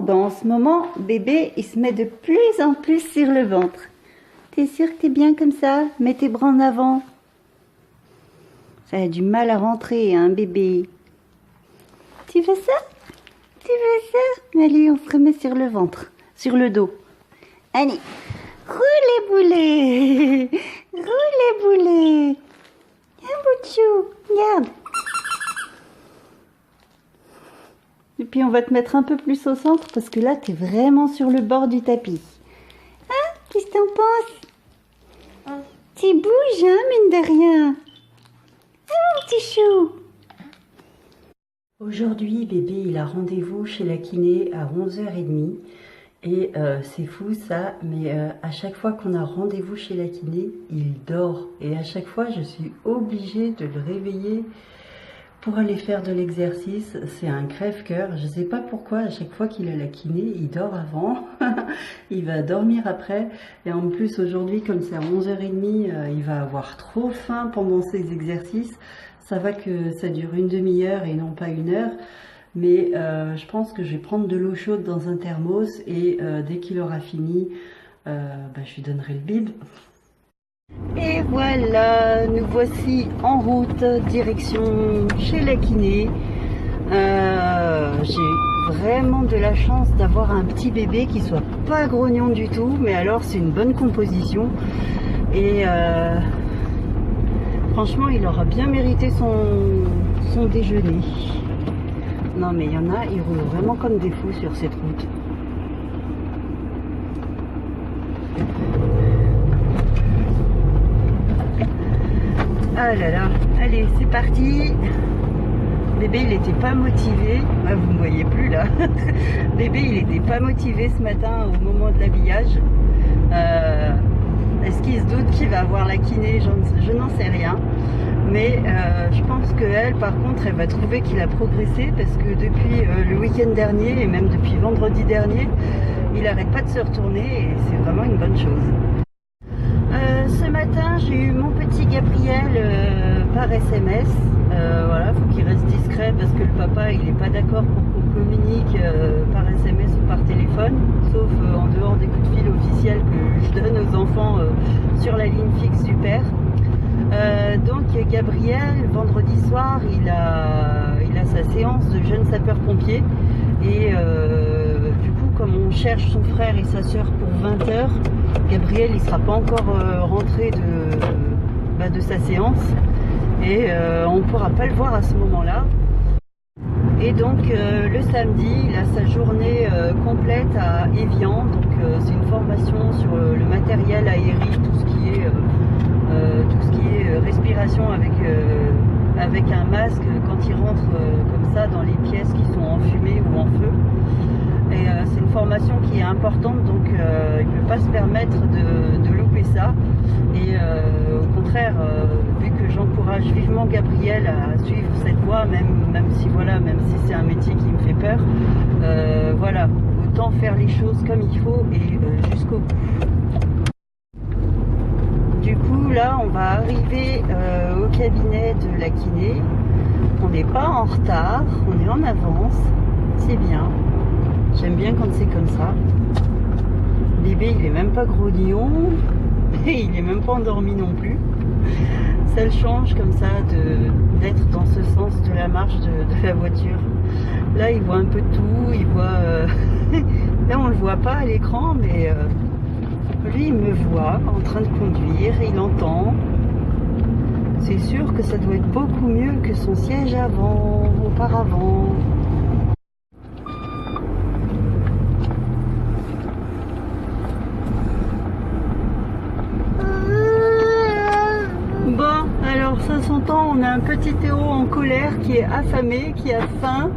ben en ce moment, bébé, il se met de plus en plus sur le ventre. T'es sûr que t'es bien comme ça? Mets tes bras en avant. Ça a du mal à rentrer, hein, bébé. Tu veux ça? Tu veux ça? Allez, on se remet sur le ventre, sur le dos. Allez, roulez boulet, roulez boulet. Un bout de chou, regarde. Et puis on va te mettre un peu plus au centre parce que là, tu es vraiment sur le bord du tapis. Hein? Qu'est-ce que t'en penses? Tu bouges, hein, mine de rien. Ah, mon petit chou. Aujourd'hui, bébé, il a rendez-vous chez la kiné à 11h30. Et c'est fou ça, mais à chaque fois qu'on a rendez-vous chez la kiné, il dort. Et à chaque fois, je suis obligée de le réveiller pour aller faire de l'exercice. C'est un crève-cœur. Je ne sais pas pourquoi, à chaque fois qu'il a la kiné, il dort avant. Il va dormir après. Et en plus, aujourd'hui, comme c'est à 11h30, il va avoir trop faim pendant ses exercices. Ça va que ça dure une demi-heure et non pas une heure. Mais je pense que je vais prendre de l'eau chaude dans un thermos et dès qu'il aura fini, je lui donnerai le bib. Et voilà, nous voici en route, direction chez la kiné. J'ai vraiment de la chance d'avoir un petit bébé qui soit pas grognon du tout, mais alors c'est une bonne composition. Et franchement, il aura bien mérité son déjeuner. Non mais il y en a, ils roulent vraiment comme des fous sur cette route. Ah là là, allez c'est parti. Bébé il n'était pas motivé, ah, vous ne me voyez plus là. Bébé il n'était pas motivé ce matin au moment de l'habillage. Est-ce qu'il se doute qu'il va avoir la kiné? Je n'en sais rien. Mais je pense qu'elle, par contre, elle va trouver qu'il a progressé parce que depuis le week-end dernier et même depuis vendredi dernier, il n'arrête pas de se retourner et c'est vraiment une bonne chose. Ce matin, j'ai eu mon petit Gabriel par SMS. Voilà, faut qu'il reste discret parce que le papa, il n'est pas d'accord pour qu'on communique par SMS ou par téléphone, sauf en dehors des coups de fil officiels que je donne aux enfants sur la ligne fixe du père. Donc Gabriel, vendredi soir, il a sa séance de jeune sapeur-pompier et du coup comme on cherche son frère et sa soeur pour 20h, Gabriel il sera pas encore rentré de sa séance et on pourra pas le voir à ce moment-là. Et donc le samedi, il a sa journée complète à Évian, donc c'est une formation sur le matériel aérien, tout ce qui est respiration avec un masque quand il rentre comme ça dans les pièces qui sont en fumée ou en feu. Et c'est une formation qui est importante, donc il ne peut pas se permettre de louper ça. Et au contraire, vu que j'encourage vivement Gabriel à suivre cette voie, même si c'est un métier qui me fait peur, voilà, autant faire les choses comme il faut et jusqu'au bout. Du coup, là, on va arriver au cabinet de la kiné. On n'est pas en retard, on est en avance. C'est bien. J'aime bien quand c'est comme ça. Bébé, il est même pas grognon. Et il est même pas endormi non plus. Ça le change comme ça d'être dans ce sens de la marche de la voiture. Là, il voit un peu de tout. Il voit... Là, on le voit pas à l'écran, mais... Lui, il me voit en train de conduire, il entend. C'est sûr que ça doit être beaucoup mieux que son siège auparavant. Bon, alors ça s'entend, on a un petit Théo en colère qui est affamé, qui a faim.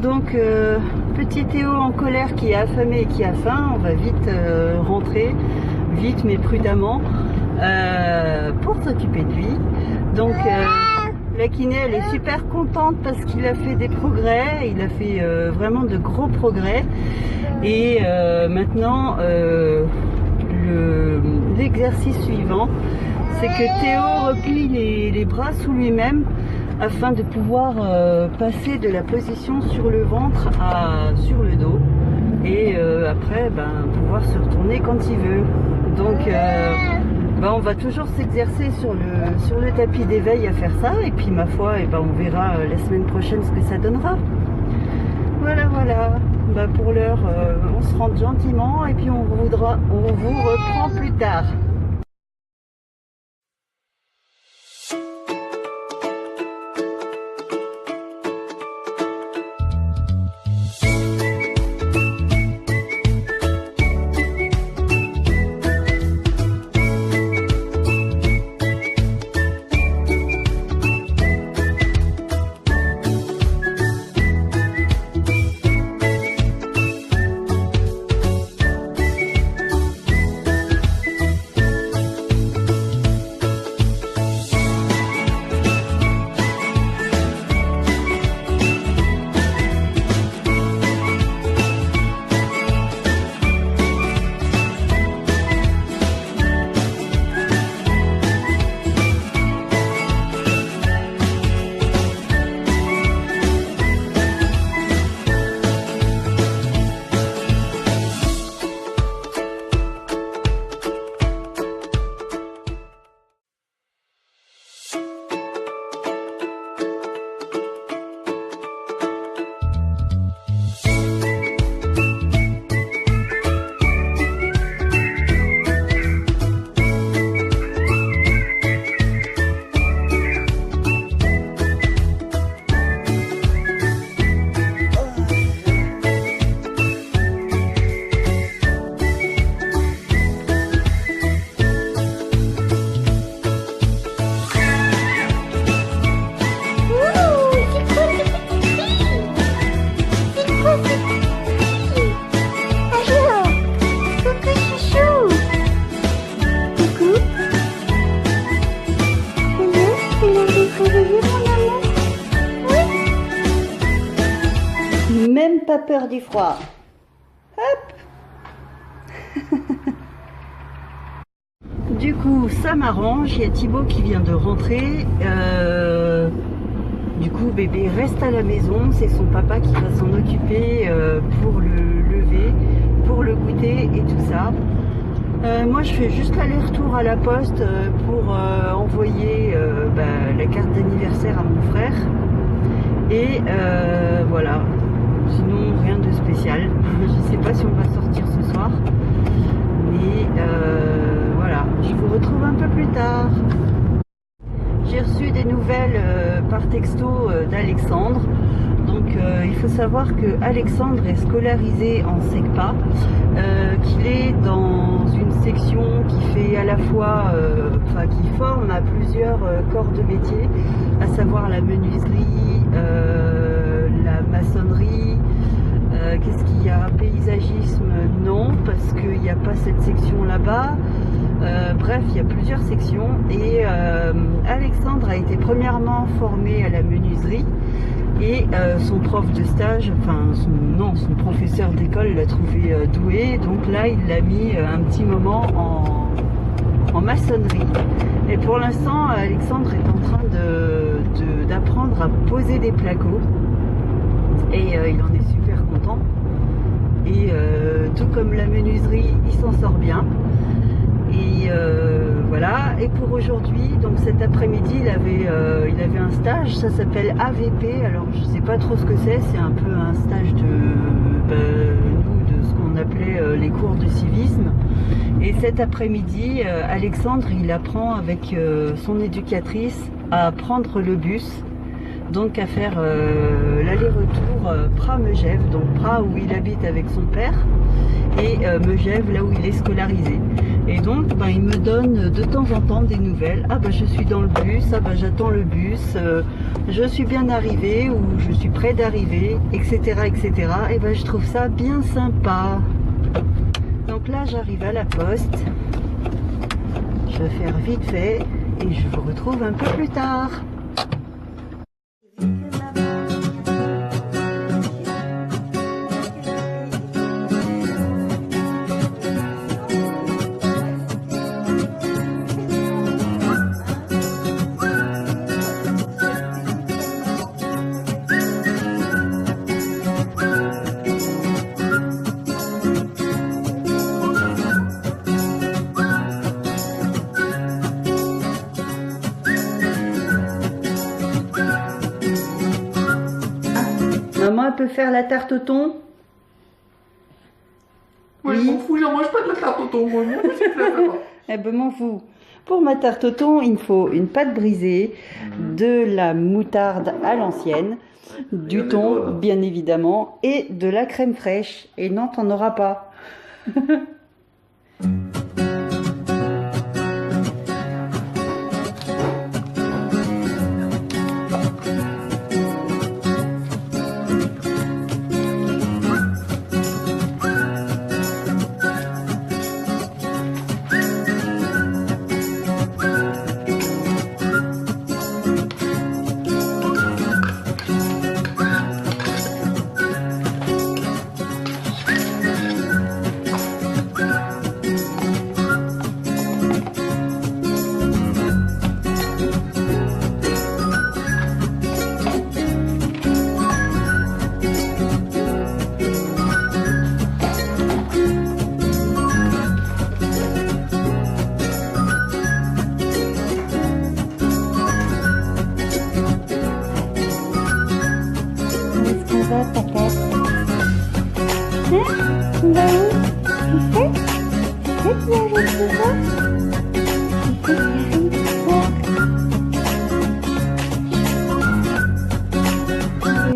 Donc, petit Théo en colère qui est affamé et qui a faim, on va vite rentrer, vite mais prudemment, pour s'occuper de lui. Donc, la kiné, elle est super contente parce qu'il a fait des progrès, il a fait vraiment de gros progrès. Et maintenant, l'exercice suivant, c'est que Théo replie les bras sous lui-même afin de pouvoir passer de la position sur le ventre sur le dos et après pouvoir se retourner quand il veut. Donc on va toujours s'exercer sur le tapis d'éveil à faire ça, et puis ma foi on verra la semaine prochaine ce que ça donnera. Voilà. Pour l'heure on se rentre gentiment et puis on vous reprend plus tard. Même pas peur du froid. Hop. Du coup, ça m'arrange. Il y a Thibaut qui vient de rentrer. Du coup, bébé reste à la maison. C'est son papa qui va s'en occuper pour le lever, pour le goûter et tout ça. Moi, je fais juste l'aller-retour à la poste pour envoyer la carte d'anniversaire à mon frère. Et voilà. Sinon, rien de spécial. Je ne sais pas si on va sortir ce soir. Mais voilà, je vous retrouve un peu plus tard. J'ai reçu des nouvelles par texto d'Alexandre. Donc il faut savoir que Alexandre est scolarisé en SECPA, qu'il est dans une section qui fait à la fois, qui forme à plusieurs corps de métier, à savoir la menuiserie, la maçonnerie, qu'est-ce qu'il y a, paysagisme, non, parce qu'il n'y a pas cette section là-bas. Bref, il y a plusieurs sections et Alexandre a été premièrement formé à la menuiserie et son prof de stage, son professeur d'école l'a trouvé doué, donc là il l'a mis un petit moment en maçonnerie. Et pour l'instant, Alexandre est en train d'apprendre à poser des placos et il en est super content. Et tout comme la menuiserie, il s'en sort bien. Et voilà, et pour aujourd'hui, donc cet après-midi, il avait un stage, ça s'appelle AVP, alors je sais pas trop ce que c'est un peu un stage de ce qu'on appelait les cours de civisme. Et cet après-midi, Alexandre, il apprend avec son éducatrice à prendre le bus, donc à faire l'aller-retour Pras-Megève, donc Pras où il habite avec son père, et Megève là où il est scolarisé. Et donc il me donne de temps en temps des nouvelles. Ah je suis dans le bus, j'attends le bus, je suis bien arrivé ou je suis près d'arriver, etc. etc. Et je trouve ça bien sympa. Donc là j'arrive à la poste, je vais faire vite fait et je vous retrouve un peu plus tard. Maman peut faire la tarte au thon? Ouais, je m'en fous, j'en mange pas de la tarte au thon, moi. Eh ben, m'en fous. Pour ma tarte au thon, il me faut une pâte brisée, de la moutarde à l'ancienne, du thon, bien évidemment, et de la crème fraîche. Et non, t'en auras pas.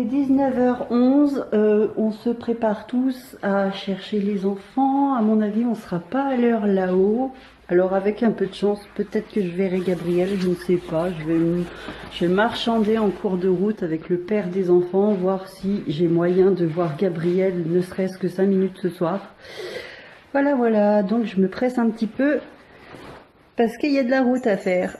Il est 19h11, on se prépare tous à chercher les enfants. À mon avis, on ne sera pas à l'heure là-haut. Alors avec un peu de chance, peut-être que je verrai Gabriel, je ne sais pas. Je vais marchander en cours de route avec le père des enfants, voir si j'ai moyen de voir Gabriel, ne serait-ce que 5 minutes ce soir. Voilà, donc je me presse un petit peu parce qu'il y a de la route à faire.